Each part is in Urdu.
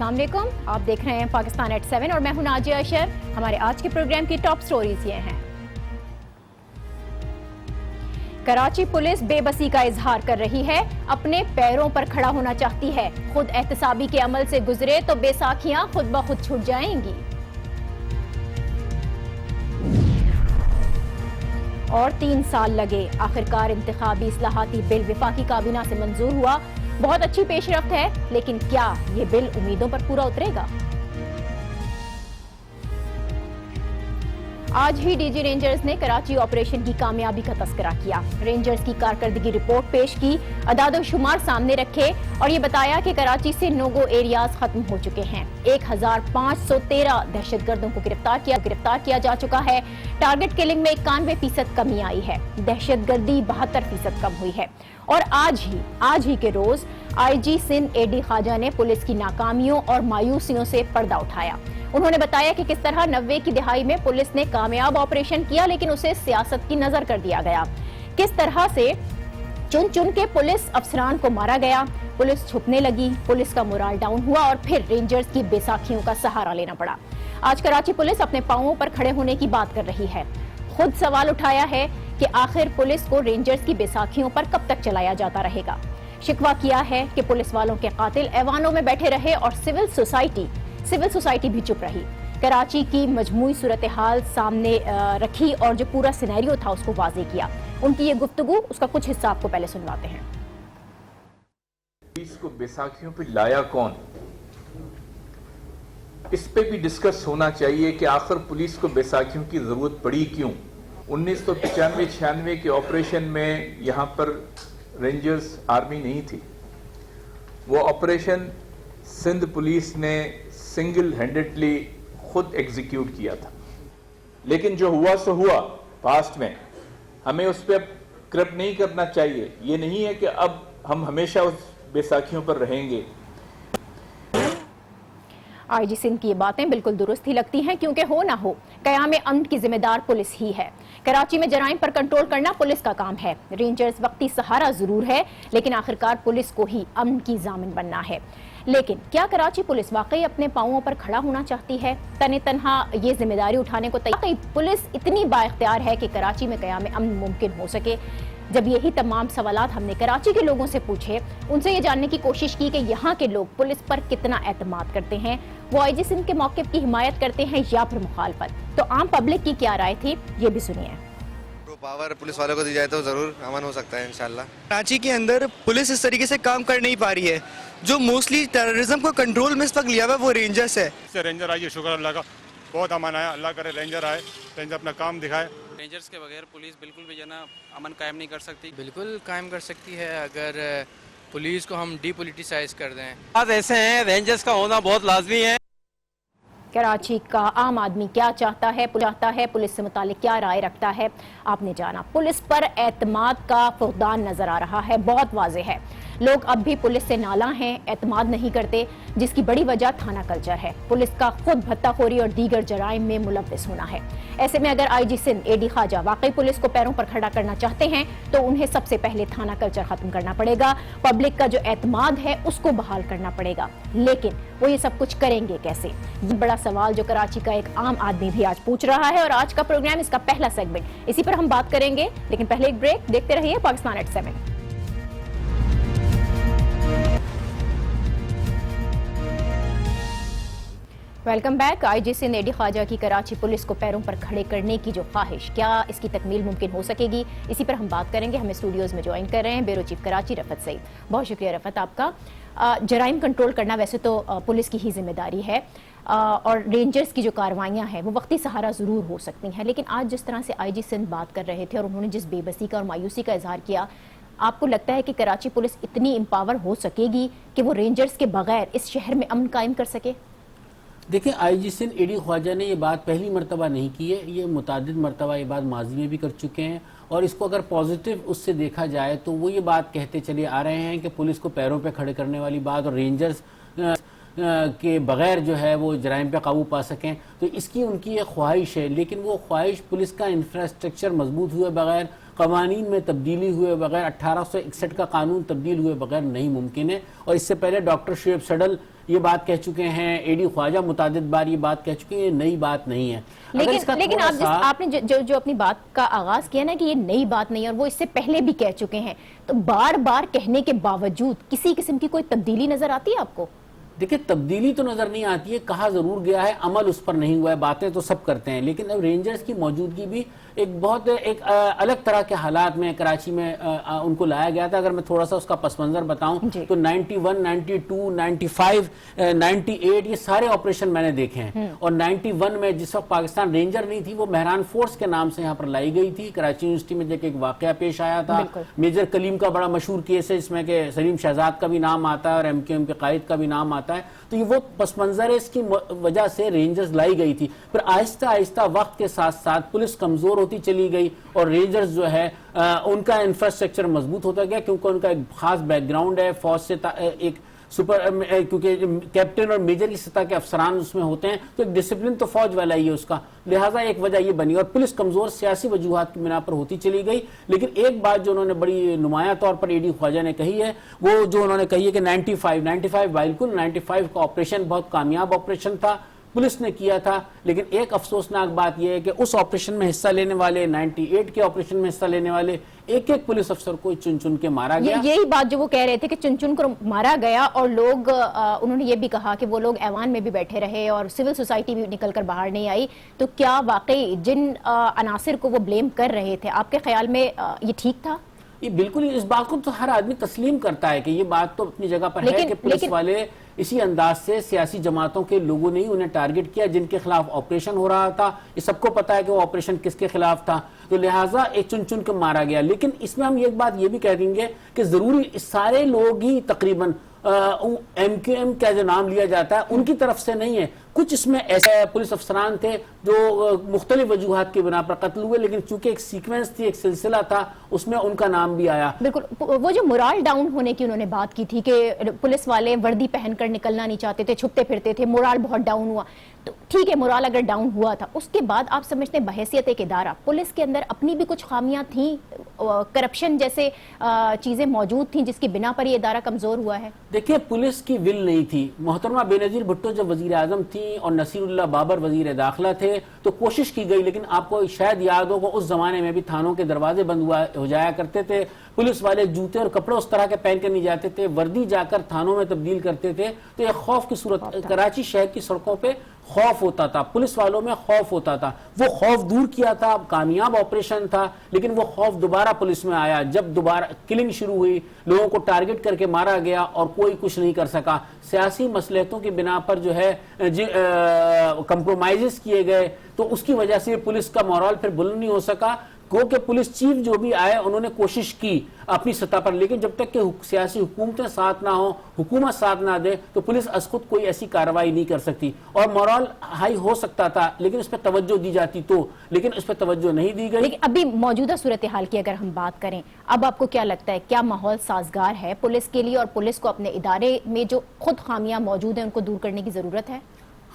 السلام علیکم، آپ دیکھ رہے ہیں پاکستان ایٹ 7 اور میں ہوں ناجیہ اشر۔ ہمارے آج کے پروگرام کی ٹاپ سٹوریز یہ ہیں۔ کراچی پولیس بے بسی کا اظہار کر رہی ہے، اپنے پیروں پر کھڑا ہونا چاہتی ہے۔ خود احتسابی کے عمل سے گزرے تو بیساکھیاں خود بخود چھوٹ جائیں گی۔ اور 3 سال لگے، آخرکار انتخابی اصلاحاتی بل وفاقی کابینہ سے منظور ہوا۔ بہت اچھی پیش رفت ہے، لیکن کیا یہ بل امیدوں پر پورا اترے گا؟ آج ہی ڈی جی رینجرز نے کراچی آپریشن کی کامیابی کا تذکرہ کیا۔ رینجرز کی کارکردگی رپورٹ پیش کی، اعداد و شمار سامنے رکھے اور یہ بتایا کہ کراچی سے نو گو ایریاز ختم ہو چکے ہیں۔ 1513 دہشت گردوں کو گرفتار کیا جا چکا ہے۔ ٹارگٹ کلنگ میں 91% کمی آئی ہے، دہشت گردی 72% کم ہوئی ہے۔ اور آج ہی کے روز آئی جی سندھ اے ڈی خواجہ نے پولیس کی ناکامیوں اور مایوسیوں سے پردہ اٹھایا۔ انہوں نے بتایا کہ کس طرح 90 کی دہائی میں پولیس نے کامیاب آپریشن کیا لیکن اسے سیاست کی نظر کر دیا گیا۔ کس طرح سے چن کے پولیس افسران کو مارا گیا، پولیس چھپنے لگی، پولیس کا مورال ڈاؤن ہوا اور پھر رینجرز کی بیساکھیوں کا سہارا لینا پڑا۔ آج کراچی پولیس اپنے پاؤں پر کھڑے ہونے کی بات کر رہی ہے۔ خود سوال اٹھایا ہے کہ آخر پولیس کو رینجرز کی بیساکھیوں پر کب تک چلایا جاتا رہے گا۔ شکوہ کیا ہے کہ پولیس والوں کے قاتل ایوانوں میں بیٹھے رہے اور سول سوسائٹی بھی چپ رہی۔ کراچی کی مجموعی صورتحال سامنے رکھی اور جو پورا سینیریو تھا اس کو واضح کیا۔ ان کی یہ گفتگو، اس کا کچھ حصہ آپ کو پہلے سنواتے ہیں۔ پولیس کو بیساکھیوں پہ لایا کون، اس پہ بھی ڈسکس ہونا چاہیے کہ آخر پولیس کو بیساکھیوں کی ضرورت پڑی کیوں۔ 1995-96 کے آپریشن میں یہاں پر رینجرز آرمی نہیں تھی۔ وہ آپریشن سندھ پولیس نے سنگل ہینڈڈلی خود ایگزیکیوٹ کیا تھا، لیکن جو ہوا سو ہوا پاسٹ میں، ہمیں اس پہ اب کرپ نہیں کرنا چاہیے۔ یہ نہیں ہے کہ اب ہم ہمیشہ اس بیساکھیوں پر رہیں گے۔ آئی جی سندھ کی یہ باتیں بالکل درست ہی لگتی ہیں، کیونکہ ہو نہ ہو قیام امن کی ذمہ دار پولیس ہی ہے۔ کراچی میں جرائم پر کنٹرول کرنا پولیس کا کام ہے۔ رینجرز وقتی سہارا ضرور ہے، لیکن آخرکار پولیس کو ہی امن کی ضامن بننا ہے۔ لیکن کیا کراچی پولیس واقعی اپنے پاؤں پر کھڑا ہونا چاہتی ہے، تنہا یہ ذمہ داری اٹھانے کو تیار؟ پولیس اتنی بااختیار ہے کہ کراچی میں قیام امن ممکن ہو سکے؟ جب یہی تمام سوالات ہم نے کراچی کے لوگوں سے پوچھے، ان سے یہ جاننے کی کوشش کی کہ یہاں کے لوگ پولیس پر کتنا اعتماد کرتے ہیں، وہ آئی جی سندھ کے موقف کی حمایت کرتے ہیں یا پھر مخالفت۔ تو عام پبلک کی کیا رائے تھی، یہ بھی سنیے۔ پاور پولیس والوں کو دی جائے تو ضرور امن ہو سکتا ہے انشاءاللہ۔ کراچی کے اندر پولیس اس طریقے سے کام کر نہیں پا رہی ہے۔ جو موسٹلی ٹیررزم کو کنٹرول میں اس وقت لیا ہوا ہے وہ رینجرز ہے۔ رینجر آئیے، شکر اللہ کا، بہت امن آیا، اللہ کرے رینجر آئے، رینجر اپنا کام دکھائے۔ رینجرز کے بغیر پولیس بالکل بھی جنا امن قائم نہیں کر سکتی۔ بالکل قائم کر سکتی ہے اگر پولیس کو ہم ڈی پولیٹیسائز کر دیں۔ بات ایسے ہیں، رینجرز کا ہونا بہت لازمی ہے۔ کراچی کا عام آدمی کیا چاہتا ہے، پولیس سے متعلق کیا رائے رکھتا ہے، آپ نے جانا۔ پولیس پر اعتماد کا فقدان نظر آ رہا ہے، بہت واضح ہے۔ لوگ اب بھی پولیس سے نالاں ہیں، اعتماد نہیں کرتے، جس کی بڑی وجہ تھانہ کلچر ہے۔ پولیس کا خود بھتہ خوری اور دیگر جرائم میں ملوث ہونا ہے۔ ایسے میں اگر آئی جی سندھ اے ڈی خواجہ واقعی پولیس کو پیروں پر کھڑا کرنا چاہتے ہیں تو انہیں سب سے پہلے تھانہ کلچر ختم کرنا پڑے گا، پبلک کا جو اعتماد ہے اس کو بحال کرنا پڑے گا۔ لیکن وہ یہ سب کچھ کریں گے کیسے؟ یہ بڑا سوال جو کراچی کا ایک عام آدمی بھی آج پوچھ رہا ہے، اور آج کا پروگرام اس کا پہلا سیگمنٹ، اسی پر ہم بات کریں گے، لیکن پہلے ایک بریک۔ دیکھتے رہیے Pakistan at 7۔ Welcome back. I G Sindh A D Khawaja کی کراچی پولیس کو پیروں پر کھڑے کرنے کی جو خواہش، کیا اس کی تکمیل ممکن ہو سکے گی؟ اسی پر ہم بات کریں گے۔ ہمیں اسٹوڈیوز میں جوائن کر رہے ہیں بیورو چیف کراچی رفعت سعید۔ بہت شکریہ رفعت آپ کا۔ جرائم کنٹرول کرنا ویسے تو پولیس کی ہی ذمہ داری ہے، اور رینجرز کی جو کاروائیاں ہیں وہ وقتی سہارا ضرور ہو سکتی ہیں، لیکن آج جس طرح سے آئی جی سندھ بات کر رہے تھے اور انہوں نے جس بے بسی کا اور مایوسی کا اظہار کیا، آپ کو لگتا ہے کہ کراچی پولیس اتنی امپاور ہو سکے گی کہ وہ رینجرز کے بغیر اس شہر میں امن قائم کر سکے؟ دیکھیں، آئی جی سندھ اے ڈی خواجہ نے یہ بات پہلی مرتبہ نہیں کی ہے، یہ متعدد مرتبہ یہ بات ماضی میں بھی کر چکے ہیں، اور اس کو اگر پازیٹیو اس سے دیکھا جائے تو وہ یہ بات کہتے چلے آ رہے ہیں کہ پولیس کو پیروں پہ کھڑے کرنے والی بات اور رینجرز کے بغیر جو ہے وہ جرائم پہ قابو پا سکیں، تو اس کی ان کی ایک خواہش ہے، لیکن وہ خواہش پولیس کا انفراسٹرکچر مضبوط ہوئے بغیر، قوانین میں تبدیلی ہوئے بغیر، 1861 کا قانون تبدیل ہوئے بغیر نہیں ممکن ہے۔ اور اس سے پہلے ڈاکٹر شعیب سڈل یہ بات کہہ چکے ہیں, اے ڈی خواجہ متعدد بار یہ بات کہہ چکے ہیں, یہ نئی بات نہیں ہے. لیکن آپ نے جو اپنی بات کا آغاز کیا نا کہ یہ نئی بات نہیں ہے اور وہ اس سے پہلے بھی کہہ چکے ہیں, تو بار بار کہنے کے باوجود کسی قسم کی کوئی تبدیلی نظر آتی ہے آپ کو؟ دیکھیں تبدیلی تو نظر نہیں آتی ہے, کہا ضرور گیا ہے, عمل اس پر نہیں ہوا ہے, باتیں تو سب کرتے ہیں, لیکن اب رینجرز کی موجودگی بھی ایک بہت ایک الگ طرح کے حالات میں کراچی میں ان کو لایا گیا تھا. اگر میں تھوڑا سا اس کا پس منظر بتاؤں تو 91, 92, 95, 98 یہ سارے آپریشن میں نے دیکھے ہیں. اور 91 میں جس وقت پاکستان رینجر نہیں تھی, وہ مہران فورس کے نام سے یہاں پر لائی گئی تھی. کراچی یونیورسٹی میں ایک واقعہ پیش آیا تھا, میجر کلیم کا بڑا مشہور کیس ہے جس میں کہ سلیم شہزاد کا بھی نام آتا ہے اور ایم کیو ایم کے قائد کا بھی نام آتا ہے. تو یہ وہ پس منظر ہے, اس کی وجہ سے رینجرز لائی گئی تھی. پھر آہستہ آہستہ وقت کے ساتھ ساتھ پولیس کمزور ہوتی چلی گئی اور رینجرز جو ہے ان کا انفراسٹرکچر مضبوط ہوتا گیا, کیونکہ ان کا ایک خاص بیک گراؤنڈ ہے, فوج سے ایک کیونکہ کیپٹن اور میجر کی سطح کے افسران اس میں ہوتے ہیں, تو ایک ڈسپلن تو فوج والا ہی ہے اس کا, لہٰذا ایک وجہ یہ بنی. اور پولیس کمزور سیاسی وجوہات کی بنا پر ہوتی چلی گئی. لیکن ایک بات جو انہوں نے بڑی نمایاں طور پر اے ڈی خواجہ نے کہی ہے, وہ جو انہوں نے کہی ہے کہ 95 بالکل 95 کا آپریشن بہت کامیاب آپریشن تھا, پولیس نے کیا تھا. لیکن ایک افسوسناک بات یہ ہے کہ اس آپریشن میں حصہ لینے والے 98 کے آپریشن میں حصہ لینے والے ایک پولیس افسر کو چن چن کے مارا گیا. یہی بات جو وہ کہہ رہے تھے کہ چن چن کر مارا گیا, اور لوگ انہوں نے یہ بھی کہا کہ وہ لوگ ایوان میں بھی بیٹھے رہے اور سول سوسائٹی بھی نکل کر باہر نہیں آئی. تو کیا واقعی جن عناصر کو وہ بلیم کر رہے تھے, آپ کے خیال میں یہ ٹھیک تھا؟ یہ بالکل, اس بات کو تو ہر آدمی تسلیم کرتا ہے کہ یہ بات تو اپنی جگہ پر ہے کہ پولیس والے اسی انداز سے سیاسی جماعتوں کے لوگوں نے انہیں ٹارگٹ کیا جن کے خلاف آپریشن ہو رہا تھا. یہ سب کو پتا ہے کہ وہ آپریشن کس کے خلاف تھا, تو لہٰذا ایک چن چن کے مارا گیا. لیکن اس میں ہم ایک بات یہ بھی کہہ دیں گے کہ ضروری سارے لوگ ہی تقریباً ایم کیو ایم کا جو نام لیا جاتا ہے ان کی طرف سے نہیں ہے. کچھ اس میں ایسے پولیس افسران تھے جو مختلف وجوہات کی بنا پر قتل ہوئے, لیکن چونکہ ایک سیکوینس تھی, ایک سلسلہ تھا, اس میں ان کا نام بھی آیا. بالکل, وہ جو مورال ڈاؤن ہونے کی انہوں نے بات کی تھی کہ پولیس والے وردی پہن کر نکلنا نہیں چاہتے تھے, چھپتے پھرتے تھے, مورال بہت ڈاؤن ہوا. تو ٹھیک ہے, مورال اگر ڈاؤن ہوا تھا, اس کے بعد آپ سمجھتے ہیں بحیثیت ایک ادارہ پولیس کے اندر اپنی بھی کچھ خامیاں تھیں, کرپشن جیسے چیزیں موجود تھیں جس کی بنا پر یہ ادارہ کمزور ہوا ہے؟ دیکھیں پولیس کی ول نہیں تھی. محترمہ بے نظیر بھٹو جب وزیر اعظم تھیں اور نصیر اللہ بابر وزیر داخلہ تھے تو کوشش کی گئی, لیکن آپ کو شاید یاد ہو کہ اس زمانے میں بھی تھانوں کے دروازے بند ہو جایا کرتے تھے, پولیس والے جوتے اور کپڑے اس طرح کے پہن کے نہیں جاتے تھے, وردی جا کر تھانوں میں تبدیل کرتے تھے. تو ایک خوف کی صورت کراچی شہر کی سڑکوں پہ خوف ہوتا تھا, پولیس والوں میں خوف ہوتا تھا. وہ خوف دور کیا تھا, کامیاب آپریشن تھا, لیکن وہ خوف دوبارہ پولیس میں آیا جب دوبارہ کلنگ شروع ہوئی, لوگوں کو ٹارگٹ کر کے مارا گیا اور کوئی کچھ نہیں کر سکا. سیاسی مصلحتوں کی بنا پر جو ہے کمپرومائزز کیے گئے, تو اس کی وجہ سے پولیس کا مورال پھر بلند نہیں ہو سکا. کہ پولیس چیف جو بھی آئے انہوں نے کوشش کی اپنی سطح پر, لیکن جب تک کہ سیاسی حکومتیں ساتھ نہ ہوں, حکومت ساتھ نہ دے, تو پولیس از خود کوئی ایسی کارروائی نہیں کر سکتی. اور مورال ہائی ہو سکتا تھا لیکن اس پہ توجہ دی جاتی تو, لیکن اس پہ توجہ نہیں دی گئی. لیکن ابھی موجودہ صورتحال کی اگر ہم بات کریں, اب آپ کو کیا لگتا ہے, کیا ماحول سازگار ہے پولیس کے لیے, اور پولیس کو اپنے ادارے میں جو خود خامیاں موجود ہیں ان کو دور کرنے کی ضرورت ہے؟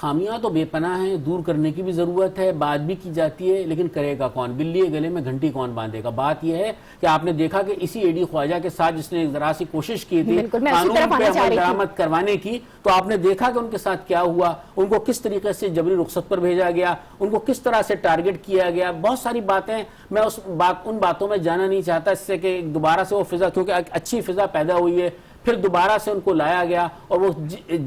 خامیاں تو بے پناہ ہیں, دور کرنے کی بھی ضرورت ہے, بات بھی کی جاتی ہے, لیکن کرے گا کون؟ بلی گلے میں گھنٹی کون باندھے گا؟ بات یہ ہے کہ آپ نے دیکھا کہ اسی اے ڈی خواجہ کے ساتھ جس نے ذرا سی کوشش کی تھی قانون پہ عمل درآمد کروانے کی, تو آپ نے دیکھا کہ ان کے ساتھ کیا ہوا, ان کو کس طریقے سے جبری رخصت پر بھیجا گیا, ان کو کس طرح سے ٹارگٹ کیا گیا. بہت ساری باتیں, میں ان باتوں میں جانا نہیں چاہتا, اس سے کہ دوبارہ سے وہ فضا, کیونکہ ایک اچھی فضا پیدا ہوئی ہے, پھر دوبارہ سے ان کو لایا گیا, اور وہ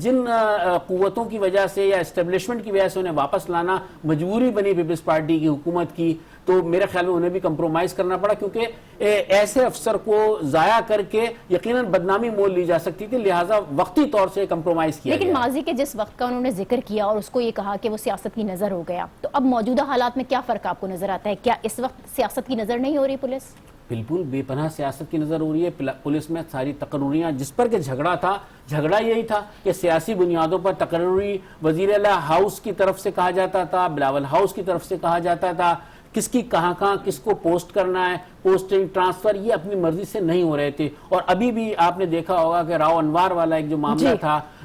جن قوتوں کی وجہ سے یا اسٹیبلشمنٹ کی وجہ سے انہیں واپس لانا مجبوری بنی پیپلز پارٹی کی حکومت کی, تو میرے خیال میں انہیں بھی کمپرومائز کرنا پڑا, کیونکہ ایسے افسر کو ضائع کر کے یقیناً بدنامی مول لی جا سکتی تھی, لہٰذا وقتی طور سے کمپرومائز کیا گیا. لیکن ماضی کے جس وقت کا انہوں نے ذکر کیا اور اس کو یہ کہا کہ وہ سیاست کی نظر ہو گیا, تو اب موجودہ حالات میں کیا فرق آپ کو نظر آتا ہے؟ کیا اس وقت سیاست کی نظر نہیں ہو رہی پولیس؟ بالکل بے پناہ سیاست کی نظر ہو رہی ہے. پولیس میں ساری تقرریاں جس پر کہ جھگڑا تھا, جھگڑا یہی تھا کہ سیاسی بنیادوں پر تقرری وزیر اعلیٰ ہاؤس کی طرف سے کہا جاتا تھا, بلاول ہاؤس کی طرف سے کہا جاتا تھا, کس کی کہاں کس کو پوسٹ کرنا ہے, پوسٹنگ ٹرانسفر, یہ اپنی مرضی سے نہیں ہو رہے تھے. اور ابھی بھی آپ نے دیکھا ہوگا کہ راؤ انوار والا ایک جو معاملہ تھا,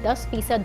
10%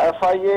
FIA